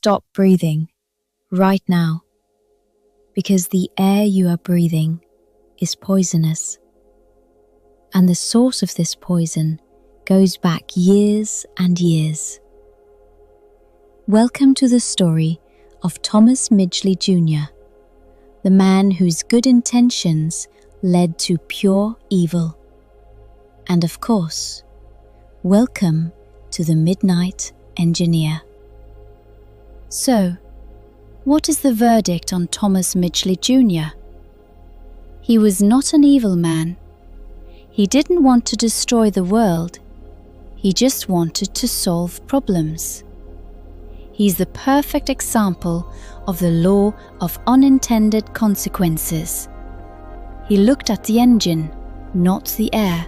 stop breathing right now, because the air you are breathing is poisonous. And the source of this poison goes back years and years. Welcome to the story of Thomas Midgley Jr., the man whose good intentions led to pure evil. And of course, welcome to the Midnight Engineer. So, what is the verdict on Thomas Midgley Jr.? He was not an evil man. He didn't want to destroy the world. He just wanted to solve problems. He's the perfect example of the law of unintended consequences. He looked at the engine, not the air.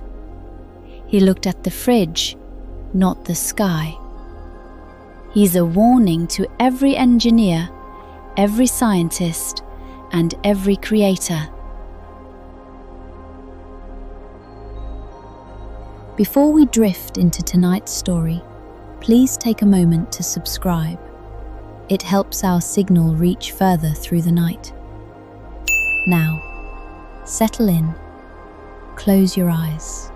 He looked at the fridge, not the sky. He's a warning to every engineer, every scientist, and every creator. Before we drift into tonight's story, please take a moment to subscribe. It helps our signal reach further through the night. Now, settle in, close your eyes.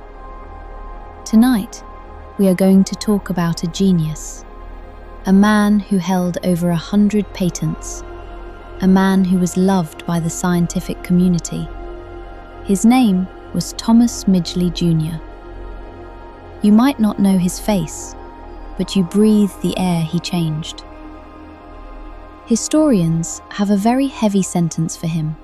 Tonight, we are going to talk about a genius, a man who held over 100 patents, a man who was loved by the scientific community. His name was Thomas Midgley Jr. You might not know his face, but you breathe the air he changed. Historians have a very heavy sentence for him.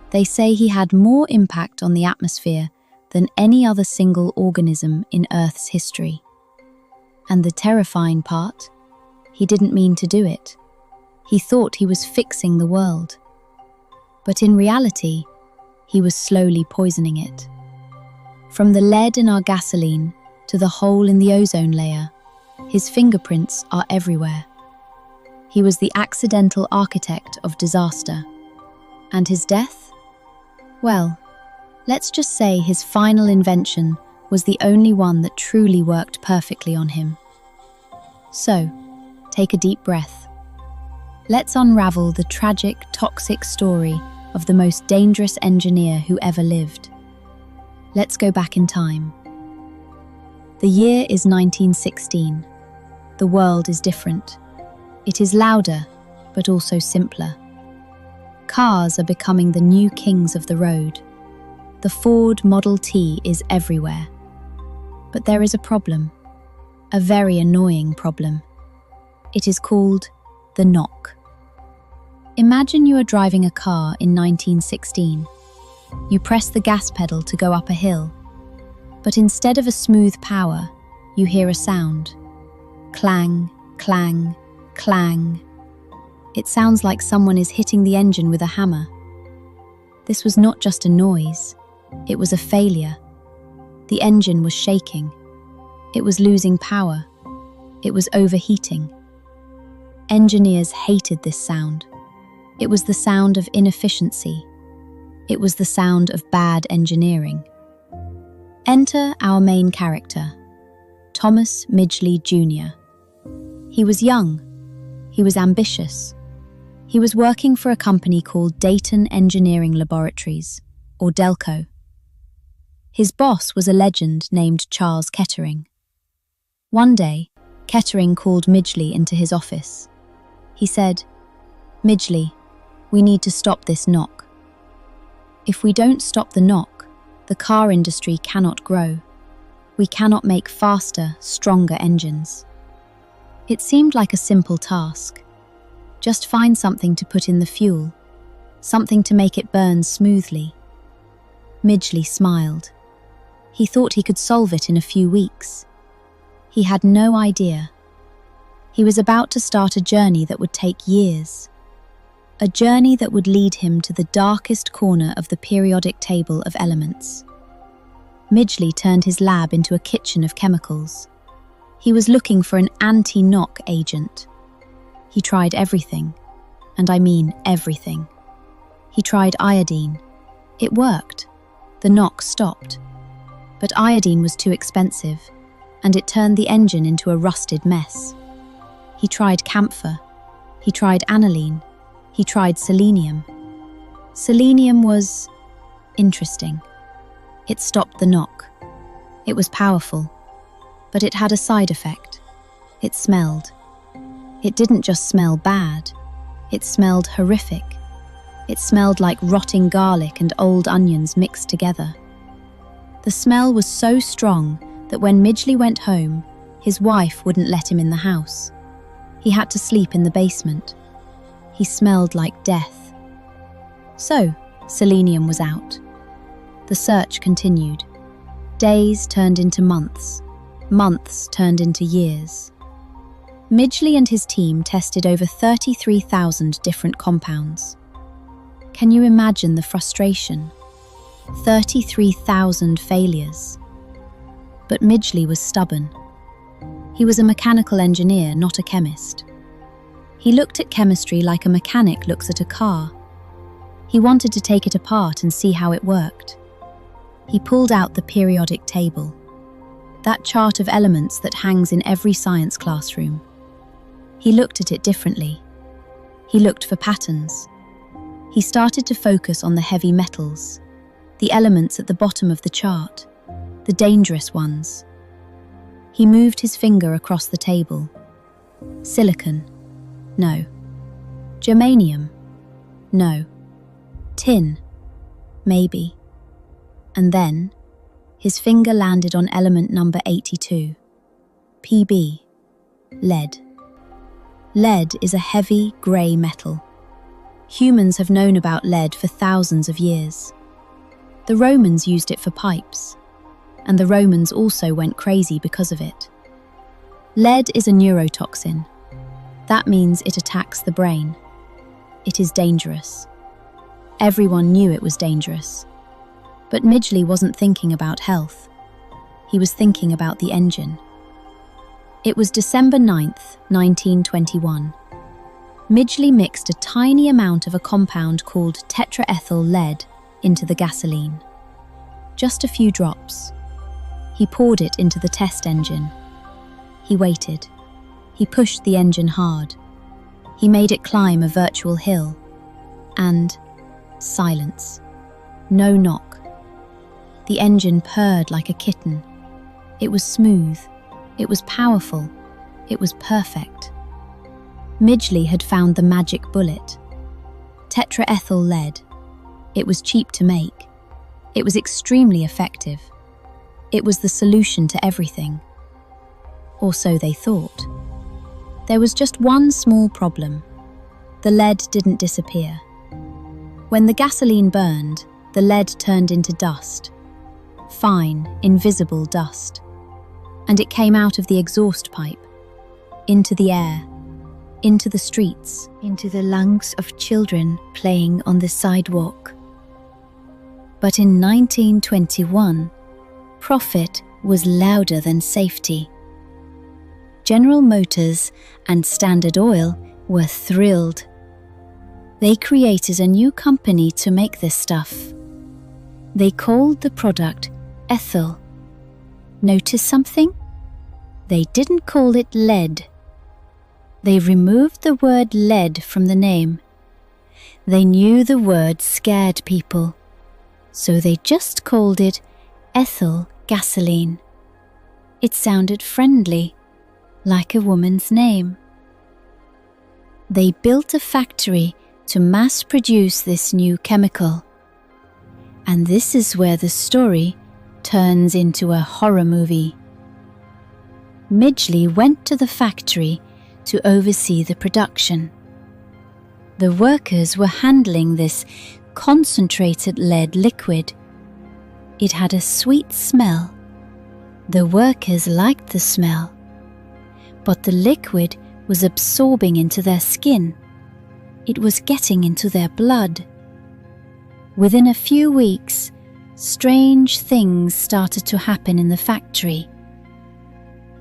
They say he had more impact on the atmosphere than any other single organism in Earth's history. And the terrifying part, he didn't mean to do it. He thought he was fixing the world. But in reality, he was slowly poisoning it. From the lead in our gasoline to the hole in the ozone layer, his fingerprints are everywhere. He was the accidental architect of disaster. And his death? Well, let's just say his final invention was the only one that truly worked perfectly on him. So, take a deep breath. Let's unravel the tragic, toxic story of the most dangerous engineer who ever lived. Let's go back in time. The year is 1916. The world is different. It is louder, but also simpler. Cars are becoming the new kings of the road. The Ford Model T is everywhere. But there is a problem. A very annoying problem. It is called the knock. Imagine you are driving a car in 1916. You press the gas pedal to go up a hill, but instead of a smooth power, you hear a sound. Clang, clang, clang. It sounds like someone is hitting the engine with a hammer. This was not just a noise, it was a failure. The engine was shaking. It was losing power. It was overheating. Engineers hated this sound. It was the sound of inefficiency. It was the sound of bad engineering. Enter our main character, Thomas Midgley Jr. He was young. He was ambitious. He was working for a company called Dayton Engineering Laboratories, or Delco. His boss was a legend named Charles Kettering. One day, Kettering called Midgley into his office. He said, "Midgley, we need to stop this knock. If we don't stop the knock, the car industry cannot grow. We cannot make faster, stronger engines." It seemed like a simple task. Just find something to put in the fuel, something to make it burn smoothly. Midgley smiled. He thought he could solve it in a few weeks. He had no idea. He was about to start a journey that would take years. A journey that would lead him to the darkest corner of the periodic table of elements. Midgley turned his lab into a kitchen of chemicals. He was looking for an anti-knock agent. He tried everything, and I mean everything. He tried iodine. It worked. The knock stopped. But iodine was too expensive, and it turned the engine into a rusted mess. He tried camphor. He tried aniline. He tried selenium. Selenium was interesting. It stopped the knock. It was powerful, but it had a side effect. It smelled. It didn't just smell bad. It smelled horrific. It smelled like rotting garlic and old onions mixed together. The smell was so strong that when Midgley went home, his wife wouldn't let him in the house. He had to sleep in the basement. He smelled like death. So, selenium was out. The search continued. Days turned into months. Months turned into years. Midgley and his team tested over 33,000 different compounds. Can you imagine the frustration? 33,000 failures. But Midgley was stubborn. He was a mechanical engineer, not a chemist. He looked at chemistry like a mechanic looks at a car. He wanted to take it apart and see how it worked. He pulled out the periodic table, that chart of elements that hangs in every science classroom. He looked at it differently. He looked for patterns. He started to focus on the heavy metals, the elements at the bottom of the chart, the dangerous ones. He moved his finger across the table. Silicon. No. Germanium. No. Tin. Maybe. And then, his finger landed on element number 82. PB. Lead. Lead is a heavy, grey metal. Humans have known about lead for thousands of years. The Romans used it for pipes, and the Romans also went crazy because of it. Lead is a neurotoxin. That means it attacks the brain. It is dangerous. Everyone knew it was dangerous. But Midgley wasn't thinking about health. He was thinking about the engine. It was December 9th, 1921. Midgley mixed a tiny amount of a compound called tetraethyl lead into the gasoline. Just a few drops. He poured it into the test engine. He waited. He pushed the engine hard. He made it climb a virtual hill. And silence. No knock. The engine purred like a kitten. It was smooth. It was powerful. It was perfect. Midgley had found the magic bullet. Tetraethyl lead. It was cheap to make. It was extremely effective. It was the solution to everything. Or so they thought. There was just one small problem. The lead didn't disappear. When the gasoline burned, the lead turned into dust. Fine, invisible dust. And it came out of the exhaust pipe, into the air, into the streets, into the lungs of children playing on the sidewalk. But in 1921, profit was louder than safety. General Motors and Standard Oil were thrilled. They created a new company to make this stuff. They called the product ethyl. Notice something? They didn't call it lead. They removed the word lead from the name. They knew the word scared people, so they just called it ethyl gasoline. It sounded friendly, like a woman's name. They built a factory to mass produce this new chemical. And this is where the story turns into a horror movie. Midgley went to the factory to oversee the production. The workers were handling this concentrated lead liquid. It had a sweet smell. The workers liked the smell, but the liquid was absorbing into their skin. It was getting into their blood. Within a few weeks, strange things started to happen in the factory.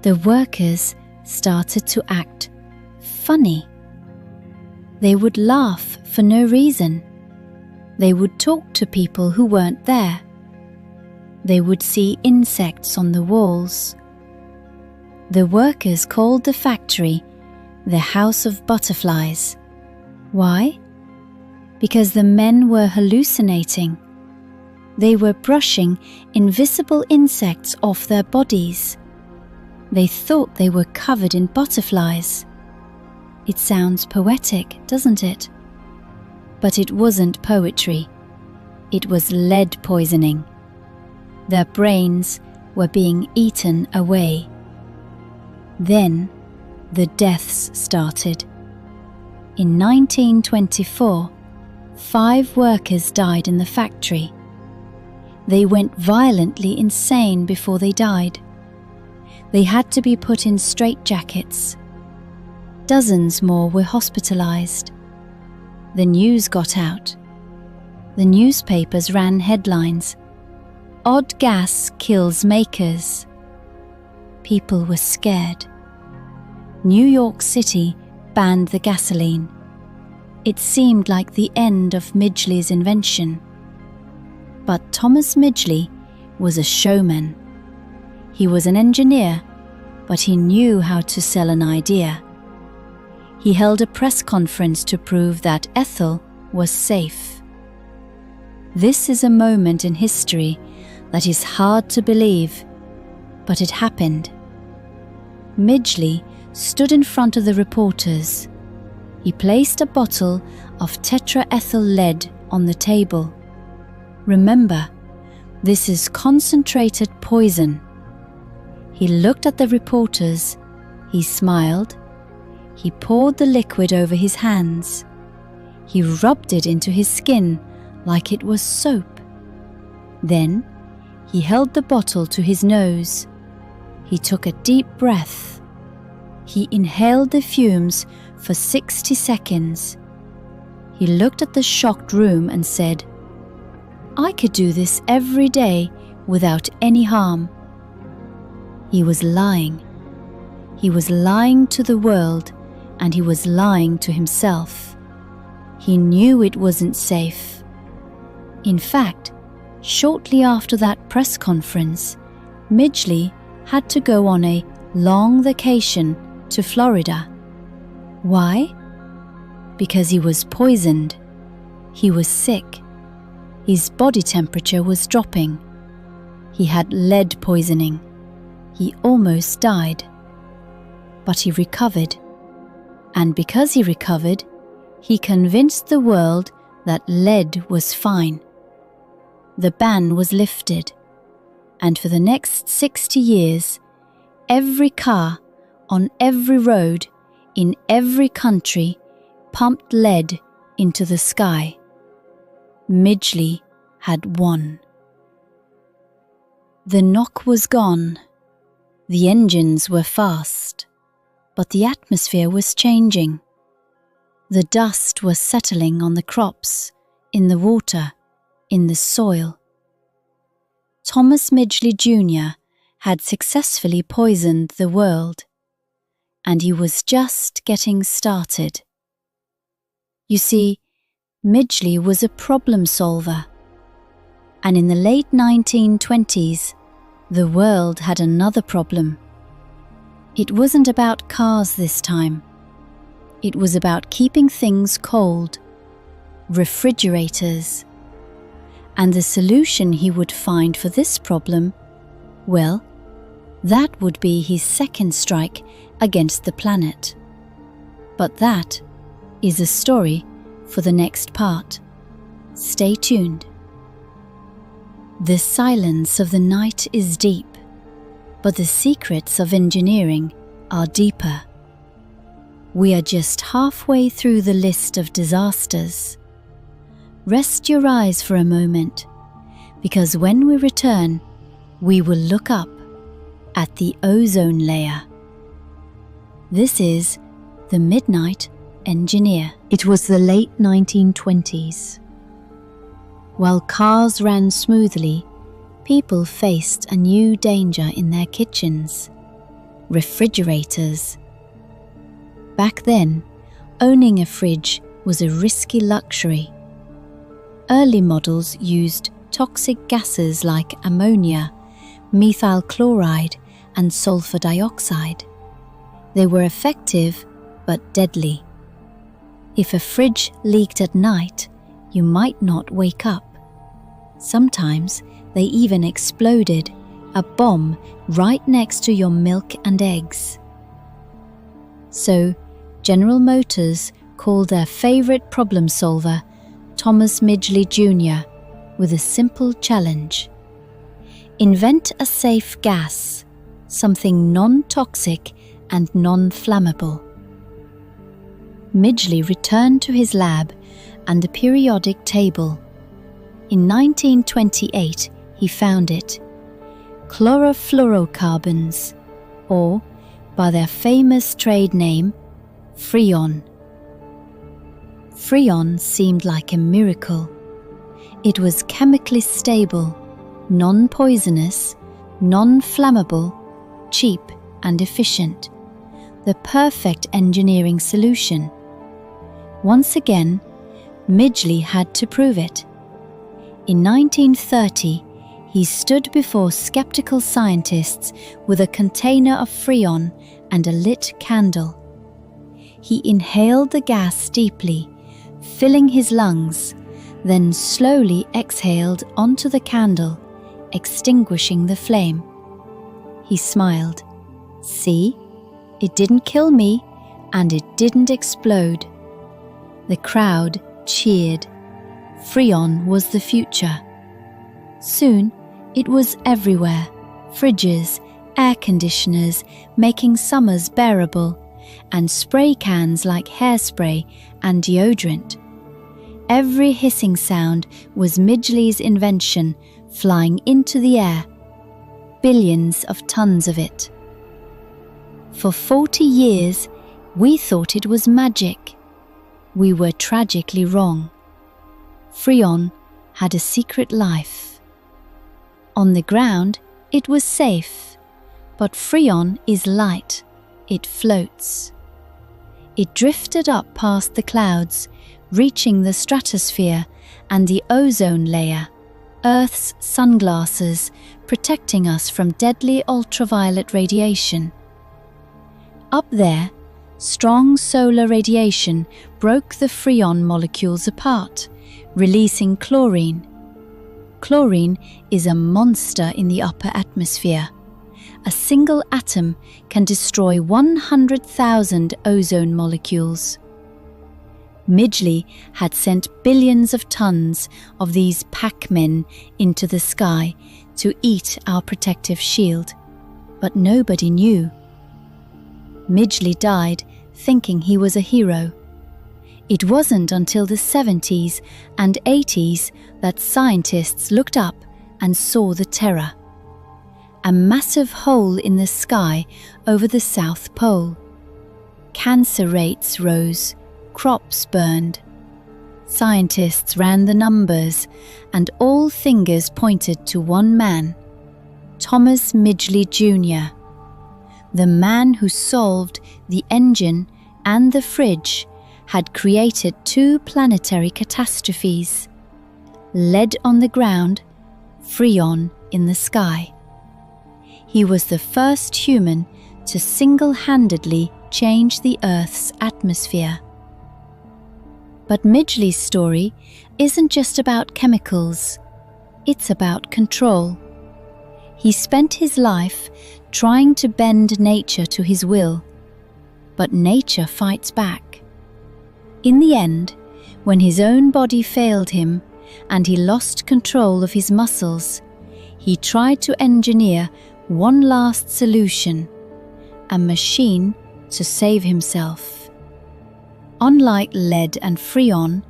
The workers started to act funny. They would laugh for no reason. They would talk to people who weren't there. They would see insects on the walls. The workers called the factory the House of Butterflies. Why? Because the men were hallucinating. They were brushing invisible insects off their bodies. They thought they were covered in butterflies. It sounds poetic, doesn't it? But it wasn't poetry. It was lead poisoning. Their brains were being eaten away. Then the deaths started. In 1924, 5 workers died in the factory. They went violently insane before they died. They had to be put in straitjackets. Dozens more were hospitalized. The news got out. The newspapers ran headlines, "Odd gas kills makers." People were scared. New York City banned the gasoline. It seemed like the end of Midgley's invention. But Thomas Midgley was a showman. He was an engineer, but he knew how to sell an idea. He held a press conference to prove that ethyl was safe. This is a moment in history that is hard to believe, but it happened. Midgley stood in front of the reporters. He placed a bottle of tetraethyl lead on the table. Remember, this is concentrated poison. He looked at the reporters. He smiled. He poured the liquid over his hands. He rubbed it into his skin like it was soap. Then he held the bottle to his nose. He took a deep breath. He inhaled the fumes for 60 seconds. He looked at the shocked room and said, "I could do this every day without any harm." He was lying. He was lying to the world, and he was lying to himself. He knew it wasn't safe. In fact, shortly after that press conference, Midgley had to go on a long vacation to Florida. Why? Because he was poisoned. He was sick. His body temperature was dropping. He had lead poisoning. He almost died. But he recovered. And because he recovered, he convinced the world that lead was fine. The ban was lifted. And for the next 60 years, every car on every road in every country pumped lead into the sky. Midgley had won. The knock was gone. The engines were fast, but the atmosphere was changing. The dust was settling on the crops, in the water, in the soil. Thomas Midgley Jr. had successfully poisoned the world, and he was just getting started. You see, Midgley was a problem solver, and in the late 1920s, the world had another problem. It wasn't about cars this time. It was about keeping things cold, refrigerators. And the solution he would find for this problem, well, that would be his second strike against the planet. But that is a story for the next part. Stay tuned. The silence of the night is deep, but the secrets of engineering are deeper. We are just halfway through the list of disasters. Rest your eyes for a moment, because when we return, we will look up at the ozone layer. This is The Midnight Engineer. It was the late 1920s. While cars ran smoothly, people faced a new danger in their kitchens: refrigerators. Back then, owning a fridge was a risky luxury. Early models used toxic gases like ammonia, methyl chloride, and sulfur dioxide. They were effective, but deadly. If a fridge leaked at night, you might not wake up. Sometimes they even exploded, a bomb right next to your milk and eggs. So, General Motors called their favorite problem solver Thomas Midgley Jr. with a simple challenge. Invent a safe gas, something non-toxic and non-flammable. Midgley returned to his lab and the periodic table. In 1928, he found it: chlorofluorocarbons, or, by their famous trade name, Freon. Freon seemed like a miracle. It was chemically stable, non-poisonous, non-flammable, cheap and efficient, the perfect engineering solution. Once again, Midgley had to prove it. In 1930, he stood before skeptical scientists with a container of Freon and a lit candle. He inhaled the gas deeply, filling his lungs, then slowly exhaled onto the candle, extinguishing the flame. He smiled. "See? It didn't kill me, and it didn't explode." The crowd cheered. Freon was the future. Soon, it was everywhere: fridges, air conditioners, making summers bearable, and spray cans like hairspray and deodorant. Every hissing sound was Midgley's invention, flying into the air. Billions of tons of it. For 40 years, we thought it was magic. We were tragically wrong. Freon had a secret life. On the ground, it was safe, but Freon is light. It floats. It drifted up past the clouds, reaching the stratosphere and the ozone layer, Earth's sunglasses, protecting us from deadly ultraviolet radiation. Up there, strong solar radiation broke the Freon molecules apart, releasing chlorine. Chlorine is a monster in the upper atmosphere. A single atom can destroy 100,000 ozone molecules. Midgley had sent billions of tons of these Pac-Men into the sky to eat our protective shield, but nobody knew. Midgley died thinking he was a hero. It wasn't until the 70s and 80s that scientists looked up and saw the terror. A massive hole in the sky over the South Pole. Cancer rates rose, crops burned. Scientists ran the numbers, and all fingers pointed to one man, Thomas Midgley Jr., the man who solved the engine and the fridge, had created two planetary catastrophes: lead on the ground, Freon in the sky. He was the first human to single-handedly change the Earth's atmosphere. But Midgley's story isn't just about chemicals, it's about control. He spent his life trying to bend nature to his will, but nature fights back. In the end, when his own body failed him and he lost control of his muscles, he tried to engineer one last solution: a machine to save himself. Unlike lead and Freon,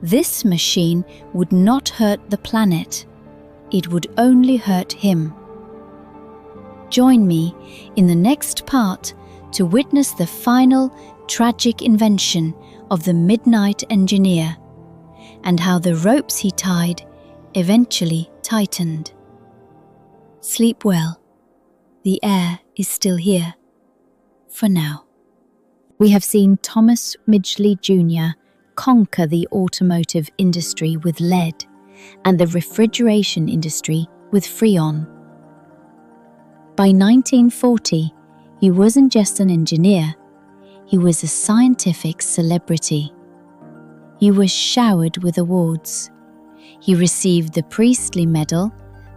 this machine would not hurt the planet. It would only hurt him. Join me in the next part to witness the final tragic invention of the Midnight Engineer, and how the ropes he tied eventually tightened. Sleep well. The air is still here. For now. We have seen Thomas Midgley Jr. conquer the automotive industry with lead and the refrigeration industry with Freon. By 1940, he wasn't just an engineer, He was a scientific celebrity. He was showered with awards. He received the Priestley Medal,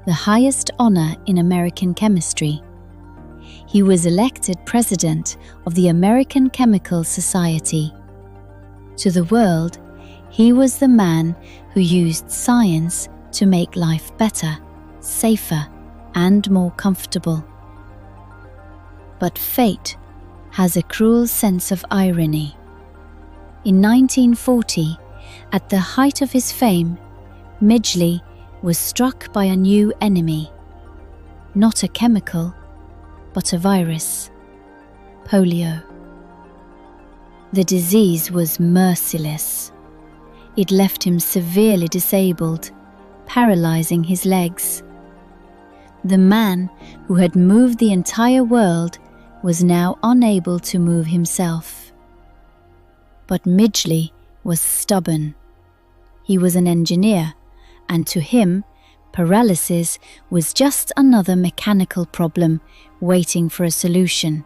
the highest honor in American chemistry. He was elected president of the American Chemical Society. To the world, he was the man who used science to make life better, safer, and more comfortable. But fate has a cruel sense of irony. In 1940, at the height of his fame, Midgley was struck by a new enemy. Not a chemical, but a virus: polio. The disease was merciless. It left him severely disabled, paralyzing his legs. The man who had moved the entire world was now unable to move himself. But Midgley was stubborn. He was an engineer, and to him, paralysis was just another mechanical problem waiting for a solution.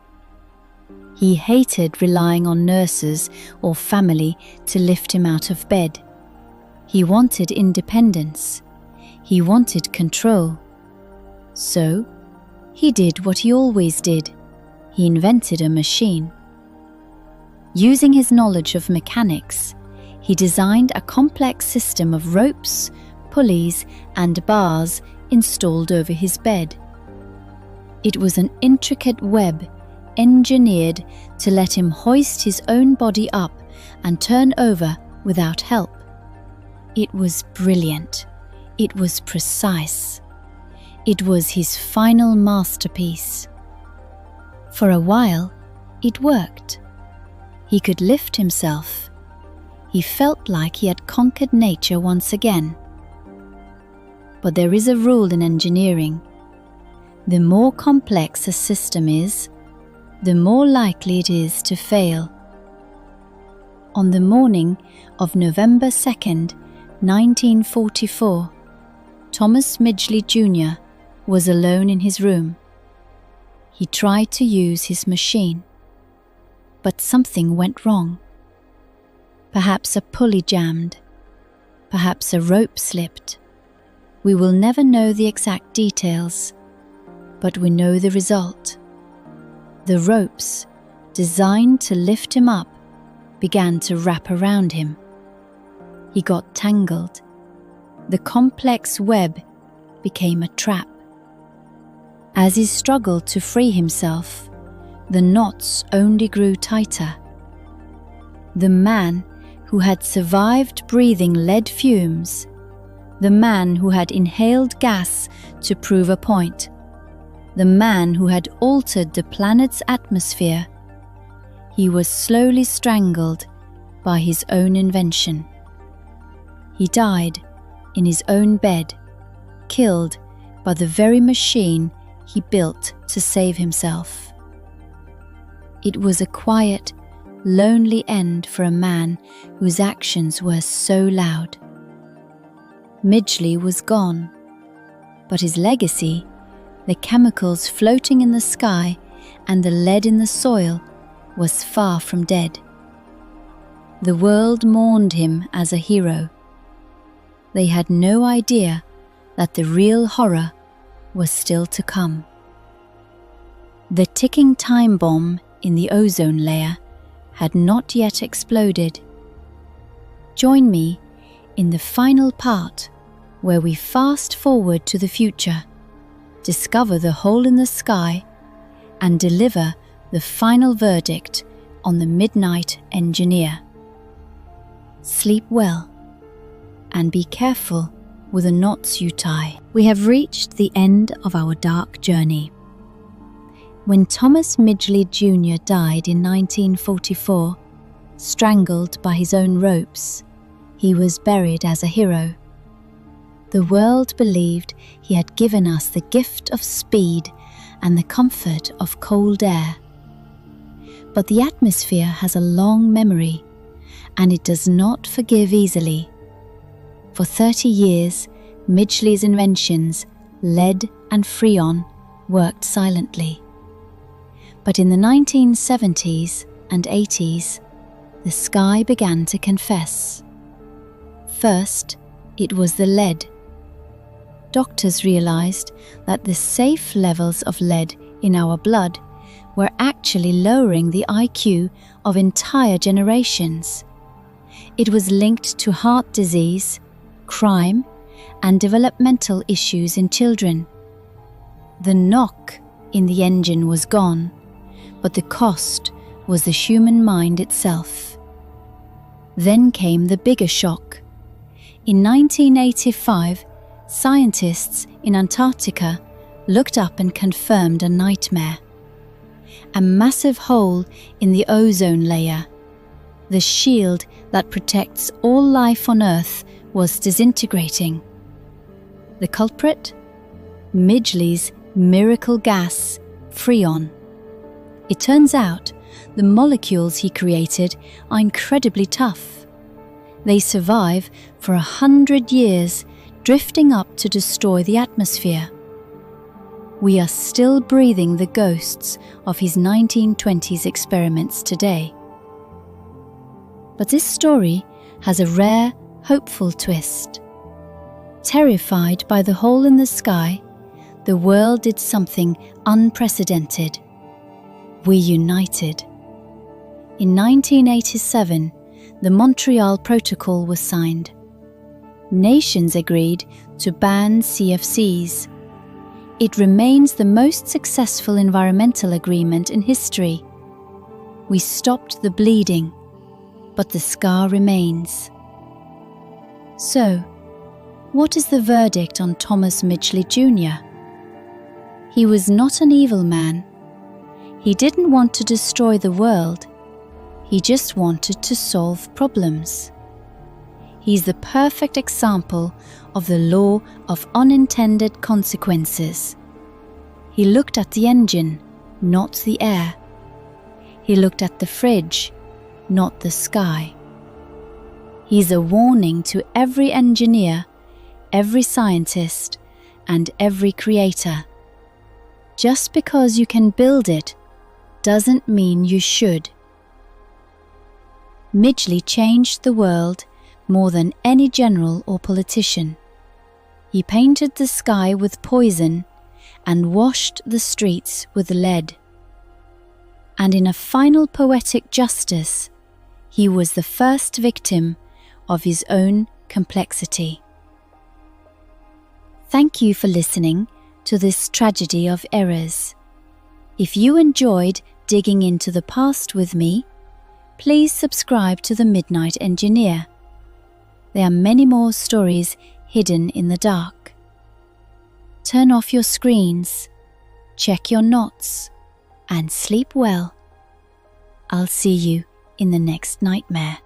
He hated relying on nurses or family to lift him out of bed. He wanted independence. He wanted control. So, he did what he always did. He invented a machine. Using his knowledge of mechanics, he designed a complex system of ropes, pulleys, and bars installed over his bed. It was an intricate web engineered to let him hoist his own body up and turn over without help. It was brilliant. It was precise. It was his final masterpiece. For a while, it worked. He could lift himself. He felt like he had conquered nature once again. But there is a rule in engineering. The more complex a system is, the more likely it is to fail. On the morning of November 2nd, 1944, Thomas Midgley Jr. was alone in his room. He tried to use his machine, but something went wrong. Perhaps a pulley jammed, perhaps a rope slipped. We will never know the exact details, but we know the result. The ropes, designed to lift him up, began to wrap around him. He got tangled. The complex web became a trap. As he struggled to free himself, the knots only grew tighter. The man who had survived breathing lead fumes, the man who had inhaled gas to prove a point, the man who had altered the planet's atmosphere, he was slowly strangled by his own invention. He died in his own bed, killed by the very machine he built to save himself. It was a quiet, lonely end for a man whose actions were so loud. Midgley was gone, but his legacy, the chemicals floating in the sky and the lead in the soil, was far from dead. The world mourned him as a hero. They had no idea that the real horror was still to come. The ticking time bomb in the ozone layer had not yet exploded. Join me in the final part where we fast forward to the future, discover the hole in the sky, and deliver the final verdict on the Midnight Engineer. Sleep well, and be careful with the knots you tie. We have reached the end of our dark journey. When Thomas Midgley Jr. died in 1944, strangled by his own ropes, he was buried as a hero. The world believed he had given us the gift of speed and the comfort of cold air. But the atmosphere has a long memory, and it does not forgive easily. For 30 years, Midgley's inventions, lead and freon, worked silently. But in the 1970s and 80s, the sky began to confess. First, it was the lead. Doctors realized that the safe levels of lead in our blood were actually lowering the IQ of entire generations. It was linked to heart disease, crime, and developmental issues in children. The knock in the engine was gone, but the cost was the human mind itself. Then came the bigger shock. In 1985, scientists in Antarctica looked up and confirmed a nightmare. A massive hole in the ozone layer, the shield that protects all life on Earth, was disintegrating. The culprit? Midgley's miracle gas, Freon. It turns out the molecules he created are incredibly tough. They survive for 100 years, drifting up to destroy the atmosphere. We are still breathing the ghosts of his 1920s experiments today. But this story has a rare, hopeful twist. Terrified by the hole in the sky, the world did something unprecedented. We united. In 1987, the Montreal Protocol was signed. Nations agreed to ban CFCs. It remains the most successful environmental agreement in history. We stopped the bleeding, but the scar remains. So, what is the verdict on Thomas Midgley Jr? He was not an evil man. He didn't want to destroy the world. He just wanted to solve problems. He's the perfect example of the law of unintended consequences. He looked at the engine, not the air. He looked at the fridge, not the sky. He's a warning to every engineer, every scientist, and every creator. Just because you can build it doesn't mean you should. Midgley changed the world more than any general or politician. He painted the sky with poison and washed the streets with lead. And in a final poetic justice, he was the first victim of his own complexity. Thank you for listening to this tragedy of errors. If you enjoyed digging into the past with me, please subscribe to The Midnight Engineer. There are many more stories hidden in the dark. Turn off your screens, check your knots, and sleep well. I'll see you in the next nightmare.